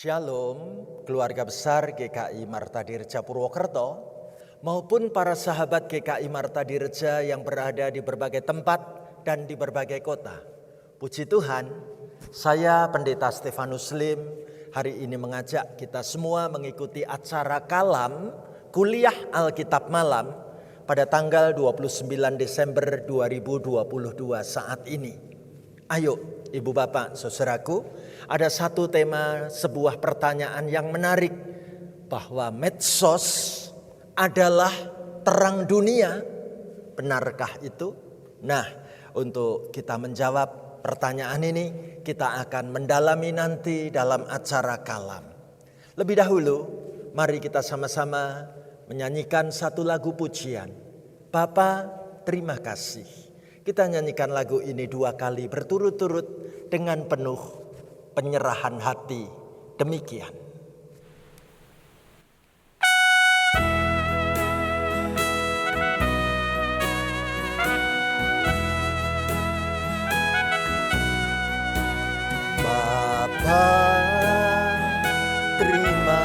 Shalom, keluarga besar GKI Marta Dirja Purwokerto maupun para sahabat GKI Marta Dirja yang berada di berbagai tempat dan di berbagai kota. Puji Tuhan, saya Pendeta Stefanus Lim hari ini mengajak kita semua mengikuti acara Kalam Kuliah Alkitab Malam pada tanggal 29 Desember 2022 saat ini. Ayo Ibu Bapak, Saudaraku, ada satu tema, sebuah pertanyaan yang menarik, bahwa medsos adalah terang dunia. Benarkah itu? Nah, untuk kita menjawab pertanyaan ini, kita akan mendalami nanti dalam acara Kalam. Lebih dahulu, mari kita sama-sama menyanyikan satu lagu pujian. Bapa, terima kasih. Kita nyanyikan lagu ini 2 kali berturut-turut dengan penuh penyerahan hati. Demikian. Bapa, terima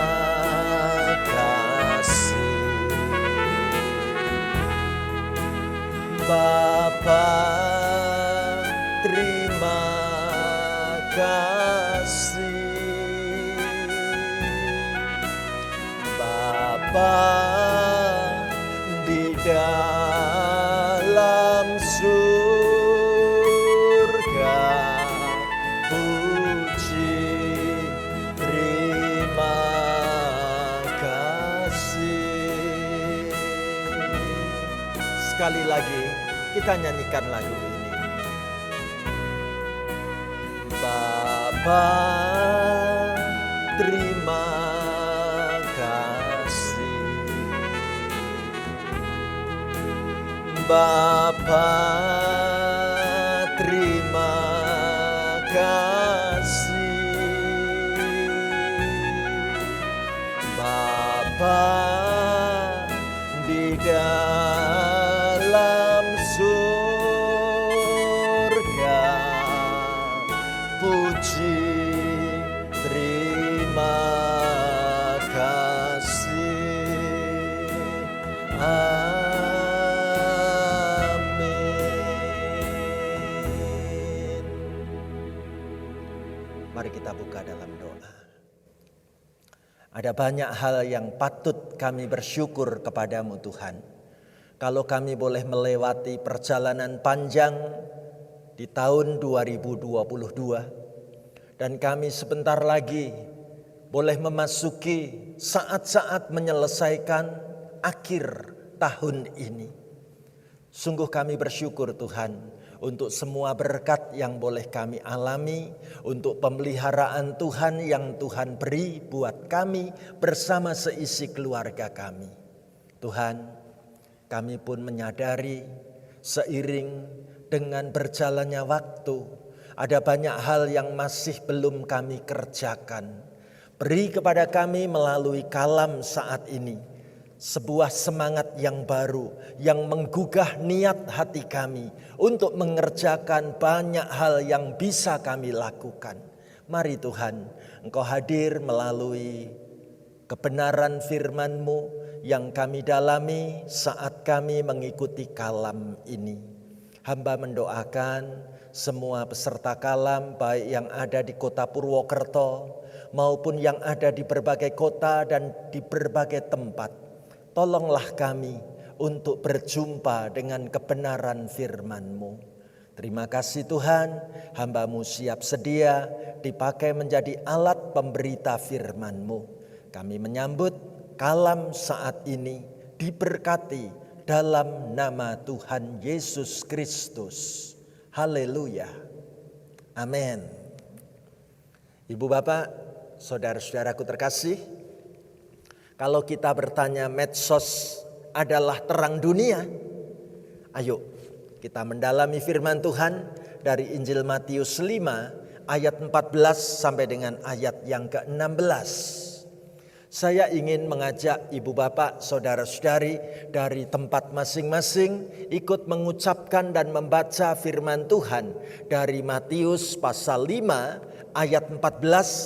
kasih. Bapa, terima kasih. Bapa di dalam surga, puji terima kasih. Sekali lagi kita nyanyikan lagu ini. Bapa, terima kasih. Bapa, terima kasih. Bapa di dalam surga, puji terima kasih. Amin. Mari kita buka dalam doa. Ada banyak hal yang patut kami bersyukur kepadamu Tuhan. Kalau kami boleh melewati perjalanan panjang di tahun 2022 dan kami sebentar lagi boleh memasuki saat-saat menyelesaikan akhir tahun ini. Sungguh kami bersyukur Tuhan untuk semua berkat yang boleh kami alami, untuk pemeliharaan Tuhan yang Tuhan beri buat kami bersama seisi keluarga kami. Tuhan, kami pun menyadari seiring dengan berjalannya waktu, ada banyak hal yang masih belum kami kerjakan. Beri kepada kami melalui Kalam saat ini sebuah semangat yang baru yang menggugah niat hati kami untuk mengerjakan banyak hal yang bisa kami lakukan. Mari Tuhan, Engkau hadir melalui kebenaran firman-Mu yang kami dalami saat kami mengikuti Kalam ini. Hamba mendoakan semua peserta Kalam, baik yang ada di kota Purwokerto maupun yang ada di berbagai kota dan di berbagai tempat. Tolonglah kami untuk berjumpa dengan kebenaran firman-Mu. Terima kasih Tuhan, hamba-Mu siap sedia dipakai menjadi alat pemberita firman-Mu. Kami menyambut Kalam saat ini diberkati dalam nama Tuhan Yesus Kristus. Haleluya. Amin. Ibu Bapak, saudara-saudaraku terkasih, kalau kita bertanya medsos adalah terang dunia, ayo kita mendalami firman Tuhan dari Injil Matius 5 ayat 14 sampai dengan ayat yang ke-16. Saya ingin mengajak ibu bapak, saudara-saudari dari tempat masing-masing ikut mengucapkan dan membaca firman Tuhan dari Matius pasal 5 ayat 14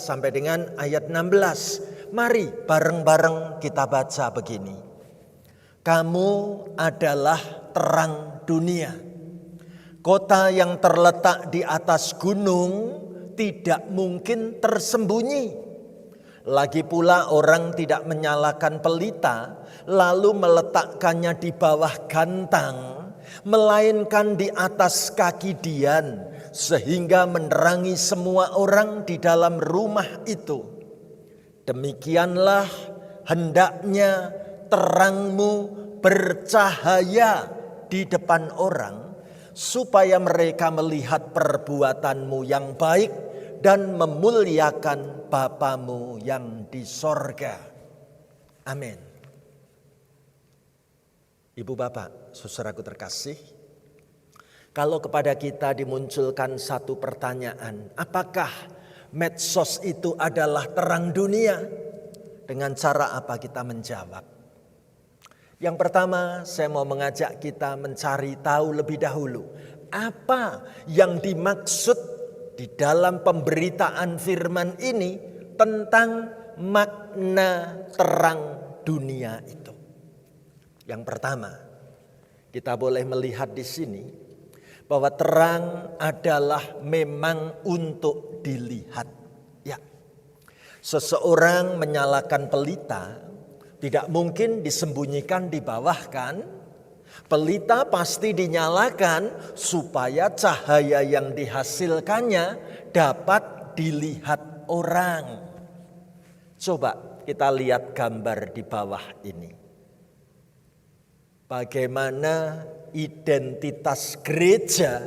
sampai dengan ayat 16. Mari bareng-bareng kita baca begini. Kamu adalah terang dunia. Kota yang terletak di atas gunung tidak mungkin tersembunyi. Lagi pula orang tidak menyalakan pelita lalu meletakkannya di bawah gantang, melainkan di atas kaki dian, sehingga menerangi semua orang di dalam rumah itu. Demikianlah hendaknya terangmu bercahaya di depan orang, supaya mereka melihat perbuatanmu yang baik dan memuliakan Bapamu yang di sorga. Amin. Ibu bapak, saudaraku terkasih, kalau kepada kita dimunculkan satu pertanyaan, apakah medsos itu adalah terang dunia? Dengan cara apa kita menjawab? Yang pertama, saya mau mengajak kita mencari tahu lebih dahulu apa yang dimaksud di dalam pemberitaan firman ini tentang makna terang dunia itu. Yang pertama, kita boleh melihat di sini bahwa terang adalah memang untuk dilihat. Ya, seseorang menyalakan pelita tidak mungkin disembunyikan di bawah kan? Pelita pasti dinyalakan supaya cahaya yang dihasilkannya dapat dilihat orang. Coba kita lihat gambar di bawah ini. Bagaimana identitas gereja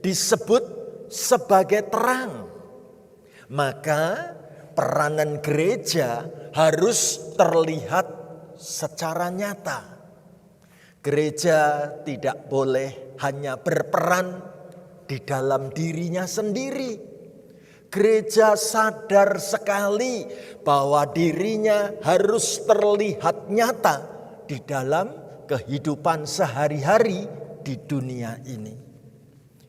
disebut sebagai terang. Maka peranan gereja harus terlihat secara nyata. Gereja tidak boleh hanya berperan di dalam dirinya sendiri. Gereja sadar sekali bahwa dirinya harus terlihat nyata di dalam kehidupan sehari-hari di dunia ini.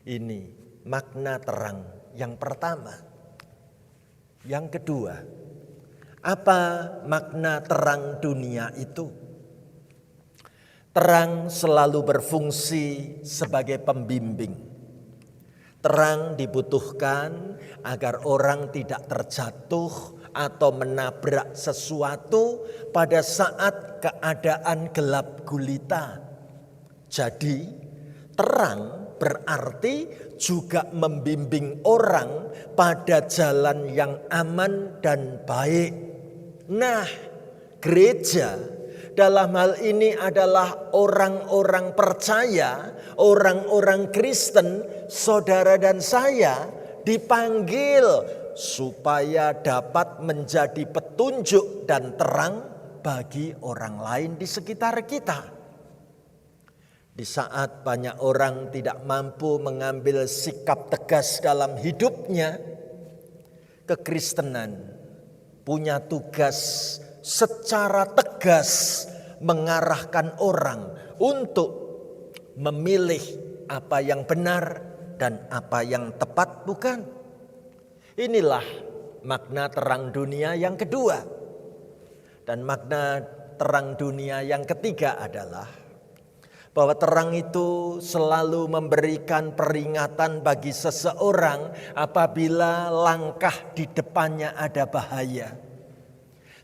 Ini makna terang yang pertama. Yang kedua, apa makna terang dunia itu? Terang selalu berfungsi sebagai pembimbing. Terang dibutuhkan agar orang tidak terjatuh atau menabrak sesuatu pada saat keadaan gelap gulita. Jadi, terang berarti juga membimbing orang pada jalan yang aman dan baik. Nah, gereja dalam hal ini adalah orang-orang percaya, orang-orang Kristen, saudara dan saya dipanggil supaya dapat menjadi petunjuk dan terang bagi orang lain di sekitar kita. Di saat banyak orang tidak mampu mengambil sikap tegas dalam hidupnya, kekristenan punya tugas secara tegas mengarahkan orang untuk memilih apa yang benar dan apa yang tepat, bukan? Inilah makna terang dunia yang kedua. Dan makna terang dunia yang ketiga adalah bahwa terang itu selalu memberikan peringatan bagi seseorang apabila langkah di depannya ada bahaya.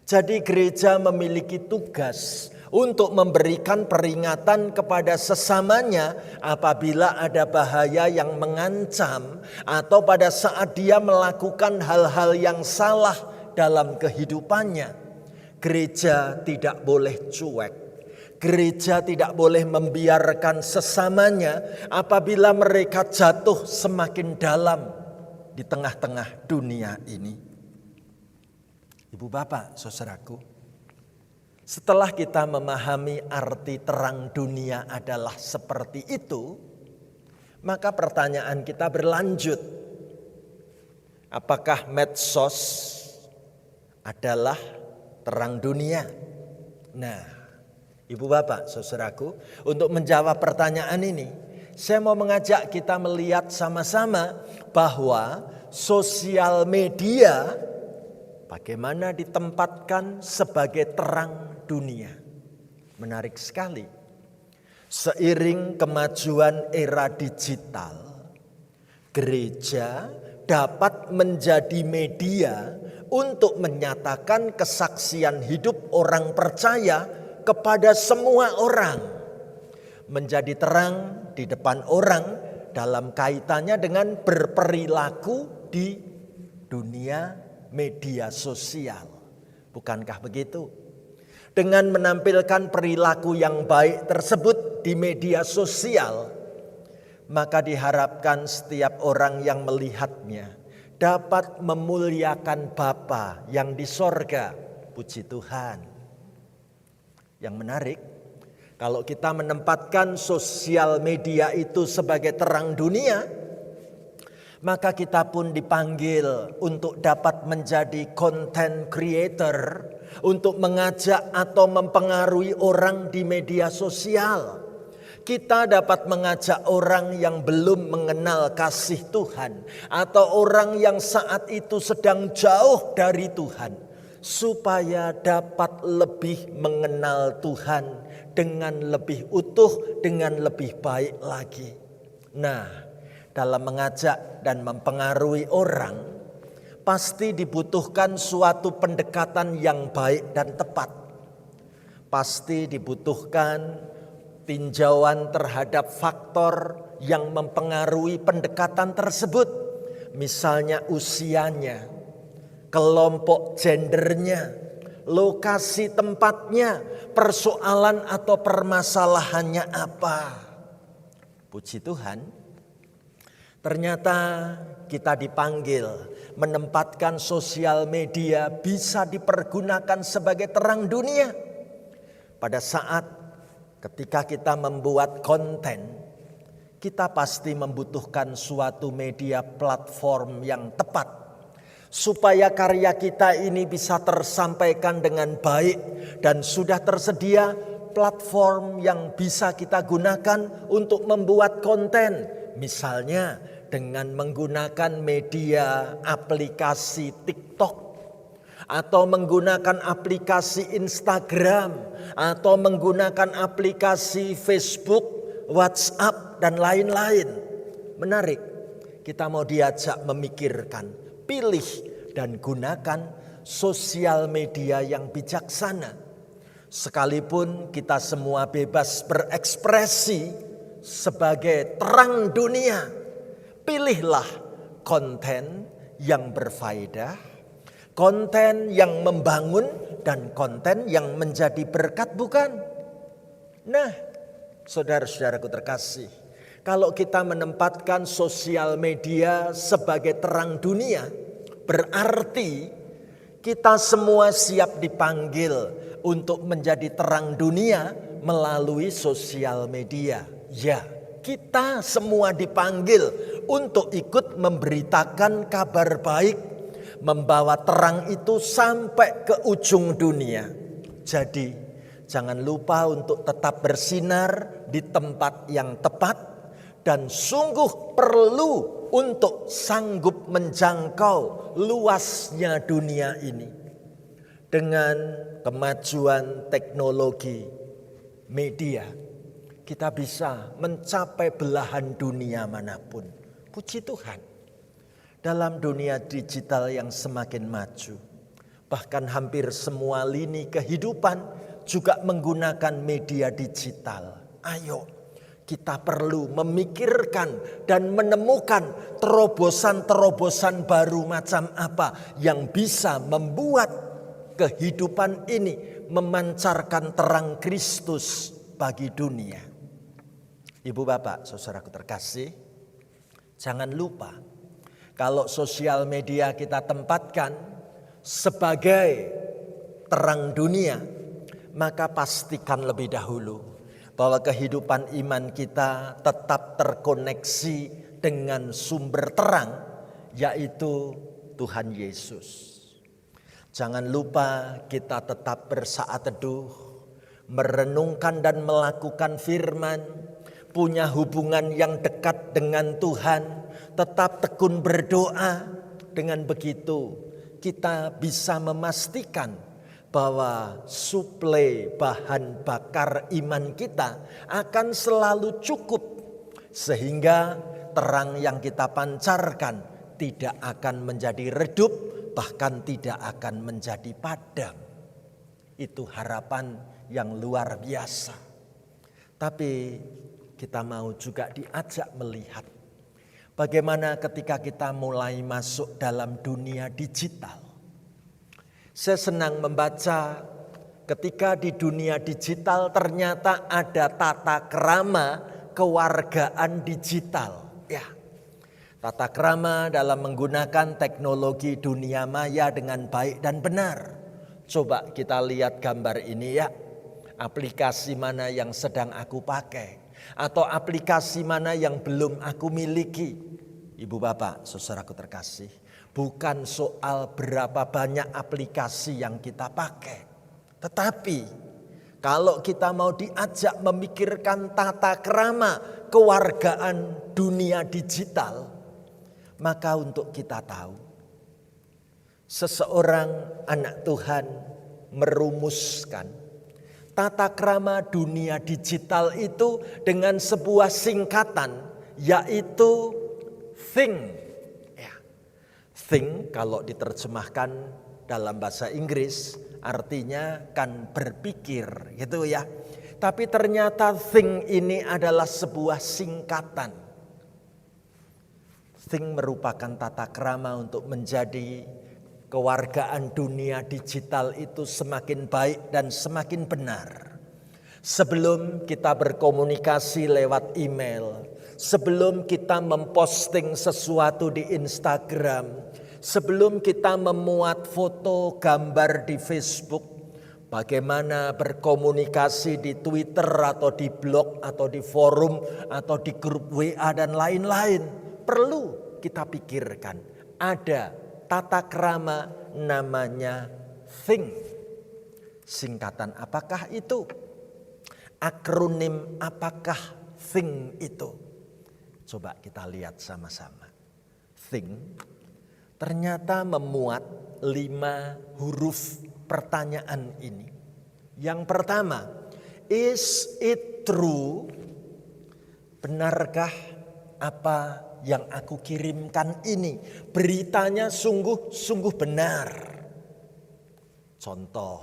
Jadi gereja memiliki tugas untuk memberikan peringatan kepada sesamanya apabila ada bahaya yang mengancam atau pada saat dia melakukan hal-hal yang salah dalam kehidupannya. Gereja tidak boleh cuek. Gereja tidak boleh membiarkan sesamanya apabila mereka jatuh semakin dalam di tengah-tengah dunia ini. Ibu bapak, saudaraku, setelah kita memahami arti terang dunia adalah seperti itu, maka pertanyaan kita berlanjut. Apakah medsos adalah terang dunia? Nah, ibu bapak, saudaraku, untuk menjawab pertanyaan ini, saya mau mengajak kita melihat sama-sama bahwa sosial media bagaimana ditempatkan sebagai terang dunia. Menarik sekali. Seiring kemajuan era digital, gereja dapat menjadi media untuk menyatakan kesaksian hidup orang percaya kepada semua orang. Menjadi terang di depan orang dalam kaitannya dengan berperilaku di dunia media sosial. Bukankah begitu? Dengan menampilkan perilaku yang baik tersebut di media sosial, maka diharapkan setiap orang yang melihatnya dapat memuliakan Bapa yang di sorga. Puji Tuhan. Yang menarik, kalau kita menempatkan sosial media itu sebagai terang dunia, maka kita pun dipanggil untuk dapat menjadi content creator, untuk mengajak atau mempengaruhi orang di media sosial. Kita dapat mengajak orang yang belum mengenal kasih Tuhan atau orang yang saat itu sedang jauh dari Tuhan, supaya dapat lebih mengenal Tuhan dengan lebih utuh, dengan lebih baik lagi. Nah, dalam mengajak dan mempengaruhi orang, pasti dibutuhkan suatu pendekatan yang baik dan tepat. Pasti dibutuhkan tinjauan terhadap faktor yang mempengaruhi pendekatan tersebut. Misalnya usianya, kelompok gendernya, lokasi tempatnya, persoalan atau permasalahannya apa. Puji Tuhan, ternyata kita dipanggil menempatkan sosial media bisa dipergunakan sebagai terang dunia. Pada saat ketika kita membuat konten, kita pasti membutuhkan suatu media platform yang tepat, supaya karya kita ini bisa tersampaikan dengan baik, dan sudah tersedia platform yang bisa kita gunakan untuk membuat konten. Misalnya dengan menggunakan media aplikasi TikTok, atau menggunakan aplikasi Instagram, atau menggunakan aplikasi Facebook, WhatsApp, dan lain-lain. Menarik, kita mau diajak memikirkan, pilih dan gunakan sosial media yang bijaksana. Sekalipun kita semua bebas berekspresi sebagai terang dunia, pilihlah konten yang berfaedah, konten yang membangun, dan konten yang menjadi berkat, bukan? Nah, saudara-saudaraku terkasih, kalau kita menempatkan sosial media sebagai terang dunia, berarti kita semua siap dipanggil untuk menjadi terang dunia melalui sosial media. Ya, kita semua dipanggil untuk ikut memberitakan kabar baik, membawa terang itu sampai ke ujung dunia. Jadi, jangan lupa untuk tetap bersinar di tempat yang tepat, dan sungguh perlu untuk sanggup menjangkau luasnya dunia ini. Dengan kemajuan teknologi media, kita bisa mencapai belahan dunia manapun. Puji Tuhan. Dalam dunia digital yang semakin maju, bahkan hampir semua lini kehidupan juga menggunakan media digital. Ayo, kita perlu memikirkan dan menemukan terobosan-terobosan baru macam apa yang bisa membuat kehidupan ini memancarkan terang Kristus bagi dunia. Ibu bapak, saudaraku terkasih, jangan lupa kalau sosial media kita tempatkan sebagai terang dunia, maka pastikan lebih dahulu bahwa kehidupan iman kita tetap terkoneksi dengan sumber terang, yaitu Tuhan Yesus. Jangan lupa kita tetap bersaat teduh, merenungkan dan melakukan firman, punya hubungan yang dekat dengan Tuhan, tetap tekun berdoa, dengan begitu kita bisa memastikan bahwa suplai bahan bakar iman kita akan selalu cukup, sehingga terang yang kita pancarkan tidak akan menjadi redup, bahkan tidak akan menjadi padam. Itu harapan yang luar biasa. Tapi kita mau juga diajak melihat bagaimana ketika kita mulai masuk dalam dunia digital. Saya senang membaca ketika di dunia digital ternyata ada tata krama kewargaan digital. Ya, tata krama dalam menggunakan teknologi dunia maya dengan baik dan benar. Coba kita lihat gambar ini ya. Aplikasi mana yang sedang aku pakai, atau aplikasi mana yang belum aku miliki. Ibu bapak, saudaraku terkasih, bukan soal berapa banyak aplikasi yang kita pakai, tetapi kalau kita mau diajak memikirkan tata krama kewargaan dunia digital, maka untuk kita tahu, seseorang anak Tuhan merumuskan tata krama dunia digital itu dengan sebuah singkatan, yaitu think. Ya. Think kalau diterjemahkan dalam bahasa Inggris artinya kan berpikir gitu ya. Tapi ternyata think ini adalah sebuah singkatan. Think merupakan tata krama untuk menjadi kewargaan dunia digital itu semakin baik dan semakin benar. Sebelum kita berkomunikasi lewat email, sebelum kita memposting sesuatu di Instagram, sebelum kita memuat foto gambar di Facebook, bagaimana berkomunikasi di Twitter atau di blog atau di forum atau di grup WA dan lain-lain, perlu kita pikirkan. Ada tata krama namanya think. Singkatan apakah itu? Akronim apakah think itu? Coba kita lihat sama-sama. Think ternyata memuat 5 huruf pertanyaan ini. Yang pertama, is it true? Benarkah apa yang aku kirimkan ini? Beritanya sungguh-sungguh benar. Contoh,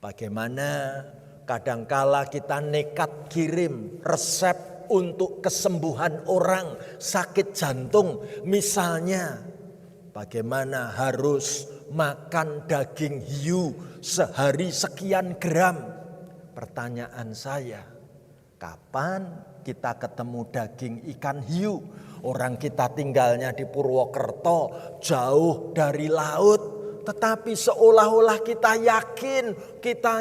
bagaimana kadangkala kita nekat kirim resep untuk kesembuhan orang sakit jantung. Misalnya, bagaimana harus makan daging hiu sehari sekian gram. Pertanyaan saya, kapan kita ketemu daging ikan hiu? Orang kita tinggalnya di Purwokerto, jauh dari laut. Tetapi seolah-olah kita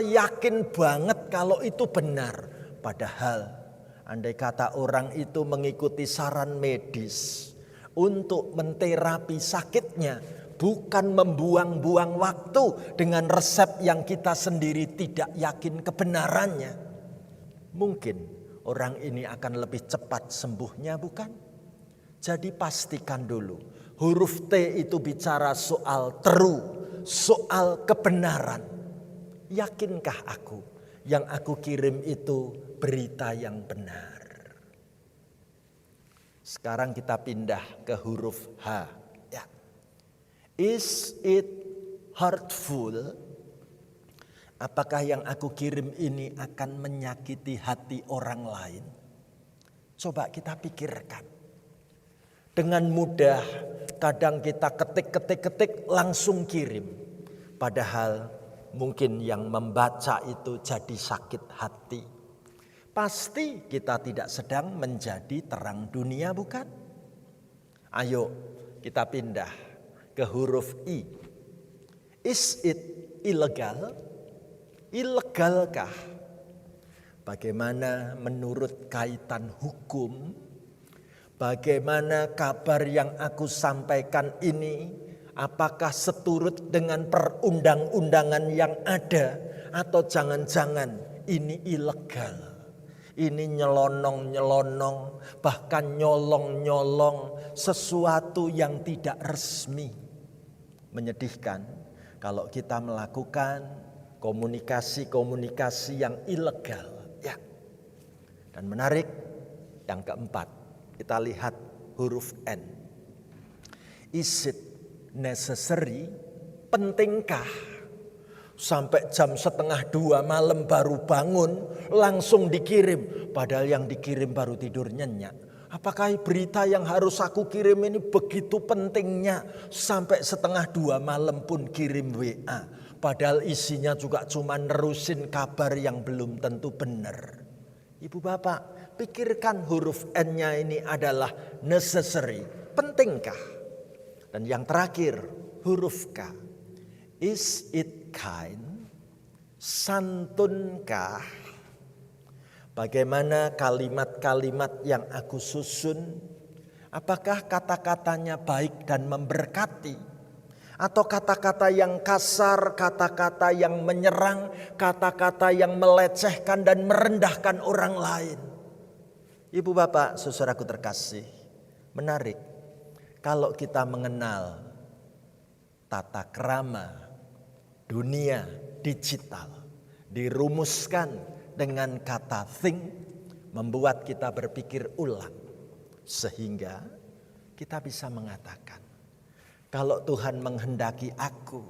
yakin banget kalau itu benar. Padahal andai kata orang itu mengikuti saran medis untuk menterapi sakitnya, bukan membuang-buang waktu dengan resep yang kita sendiri tidak yakin kebenarannya, mungkin orang ini akan lebih cepat sembuhnya, bukan? Jadi pastikan dulu, huruf T itu bicara soal true, soal kebenaran. Yakinkah aku yang aku kirim itu berita yang benar? Sekarang kita pindah ke huruf H. Ya. Is it hurtful? Apakah yang aku kirim ini akan menyakiti hati orang lain? Coba kita pikirkan. Dengan mudah kadang kita ketik langsung kirim. Padahal mungkin yang membaca itu jadi sakit hati. Pasti kita tidak sedang menjadi terang dunia, bukan? Ayo kita pindah ke huruf I. Is it illegal? Ilegalkah? Bagaimana menurut kaitan hukum? Bagaimana kabar yang aku sampaikan ini? Apakah seturut dengan perundang-undangan yang ada? Atau jangan-jangan ini ilegal? Ini nyelonong-nyelonong, bahkan nyolong-nyolong sesuatu yang tidak resmi. Menyedihkan kalau kita melakukan komunikasi-komunikasi yang ilegal. Ya. Dan menarik, yang keempat, kita lihat huruf N. Is it necessary? Pentingkah? Sampai jam 1:30 malam baru bangun, langsung dikirim. Padahal yang dikirim baru tidur nyenyak. Apakah berita yang harus aku kirim ini begitu pentingnya? Sampai 1:30 malam pun kirim WA. Padahal isinya juga cuma nerusin kabar yang belum tentu benar. Ibu bapak, pikirkan huruf N-nya ini adalah necessary. Pentingkah? Dan yang terakhir, huruf K. Is it kind? Santunkah? Bagaimana kalimat-kalimat yang aku susun? Apakah kata-katanya baik dan memberkati? Atau kata-kata yang kasar, kata-kata yang menyerang, kata-kata yang melecehkan dan merendahkan orang lain? Ibu bapak, saudaraku terkasih, menarik kalau kita mengenal tata krama dunia digital, dirumuskan dengan kata think, membuat kita berpikir ulang. Sehingga kita bisa mengatakan, kalau Tuhan menghendaki aku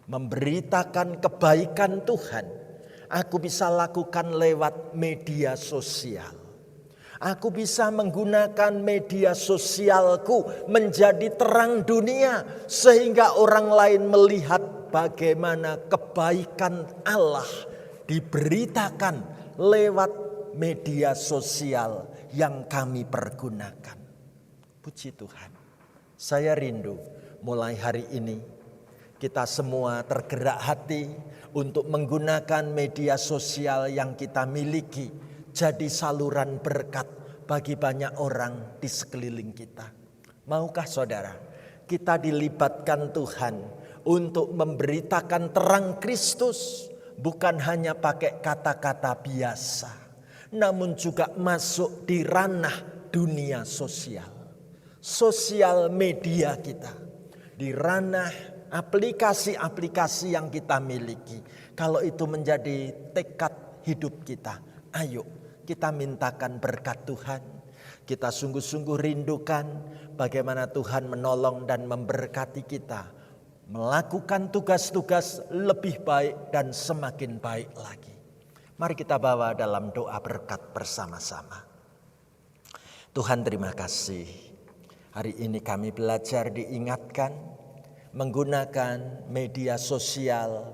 memberitakan kebaikan Tuhan, aku bisa lakukan lewat media sosial. Aku bisa menggunakan media sosialku menjadi terang dunia, sehingga orang lain melihat bagaimana kebaikan Allah diberitakan lewat media sosial yang kami pergunakan. Puji Tuhan, saya rindu mulai hari ini kita semua tergerak hati untuk menggunakan media sosial yang kita miliki jadi saluran berkat bagi banyak orang di sekeliling kita. Maukah saudara, kita dilibatkan Tuhan untuk memberitakan terang Kristus, bukan hanya pakai kata-kata biasa, namun juga masuk di ranah dunia sosial. Sosial media kita, di ranah aplikasi-aplikasi yang kita miliki. Kalau itu menjadi tekad hidup kita, ayo kita mintakan berkat Tuhan. Kita sungguh-sungguh rindukan bagaimana Tuhan menolong dan memberkati kita melakukan tugas-tugas lebih baik dan semakin baik lagi. Mari kita bawa dalam doa berkat bersama-sama. Tuhan, terima kasih. Hari ini kami belajar diingatkan menggunakan media sosial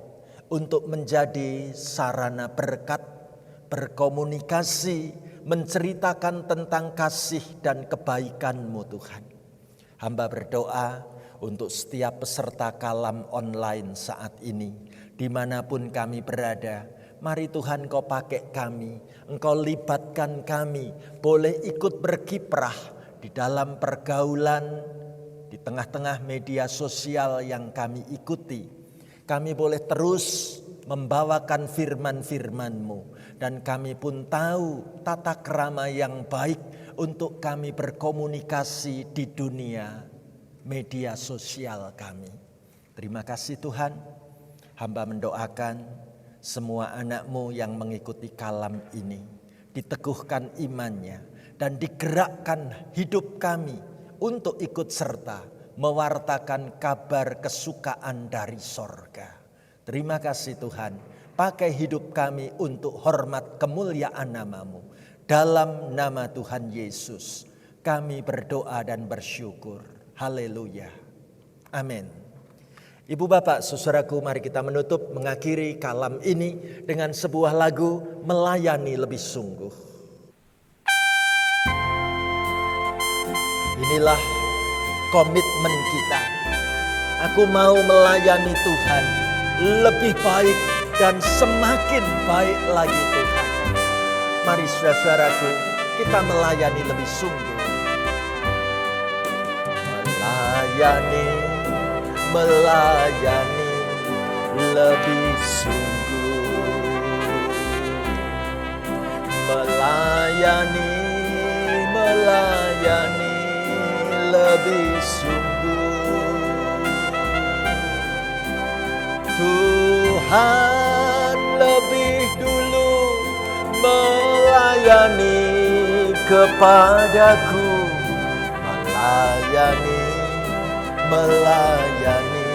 untuk menjadi sarana berkat, berkomunikasi, menceritakan tentang kasih dan kebaikan-Mu Tuhan. Hamba berdoa untuk setiap peserta kalam online saat ini, dimanapun kami berada. Mari Tuhan Kau pakai kami, Engkau libatkan kami, boleh ikut berkiprah di dalam pergaulan, di tengah-tengah media sosial yang kami ikuti. Kami boleh terus membawakan firman-firman-Mu, dan kami pun tahu tata krama yang baik untuk kami berkomunikasi di dunia media sosial kami. Terima kasih Tuhan. Hamba mendoakan semua anak-Mu yang mengikuti kalam ini diteguhkan imannya dan digerakkan hidup kami untuk ikut serta mewartakan kabar kesukaan dari sorga. Terima kasih Tuhan, pakai hidup kami untuk hormat kemuliaan nama-Mu. Dalam nama Tuhan Yesus kami berdoa dan bersyukur. Haleluya. Amin. Ibu bapak saudaraku, mari kita menutup mengakhiri kalam ini dengan sebuah lagu Melayani Lebih Sungguh. Inilah komitmen kita. Aku mau melayani Tuhan lebih baik dan semakin baik lagi Tuhan. Mari saudaraku, kita melayani lebih sungguh. Melayani lebih sungguh. melayani lebih sungguh. Tuhan lebih dulu melayani kepadaku, melayani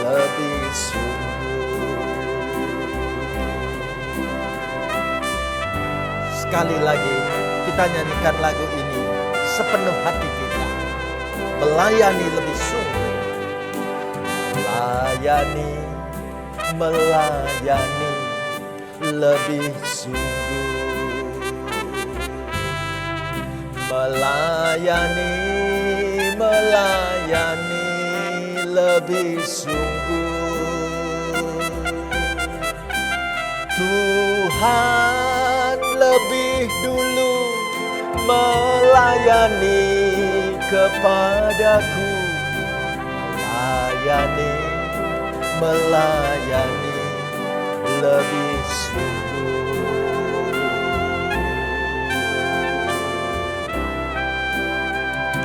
lebih sungguh. Sekali lagi kita nyanyikan lagu ini sepenuh hati kita. Melayani lebih sungguh. Melayani lebih sungguh. Melayani lebih sungguh. Tuhan lebih dulu melayani kepadaku, melayani lebih sungguh.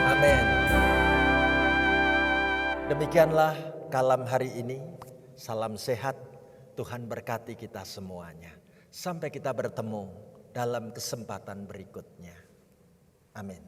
Amin. Demikianlah kalam hari ini. Salam sehat. Tuhan berkati kita semuanya. Sampai kita bertemu dalam kesempatan berikutnya. Amin.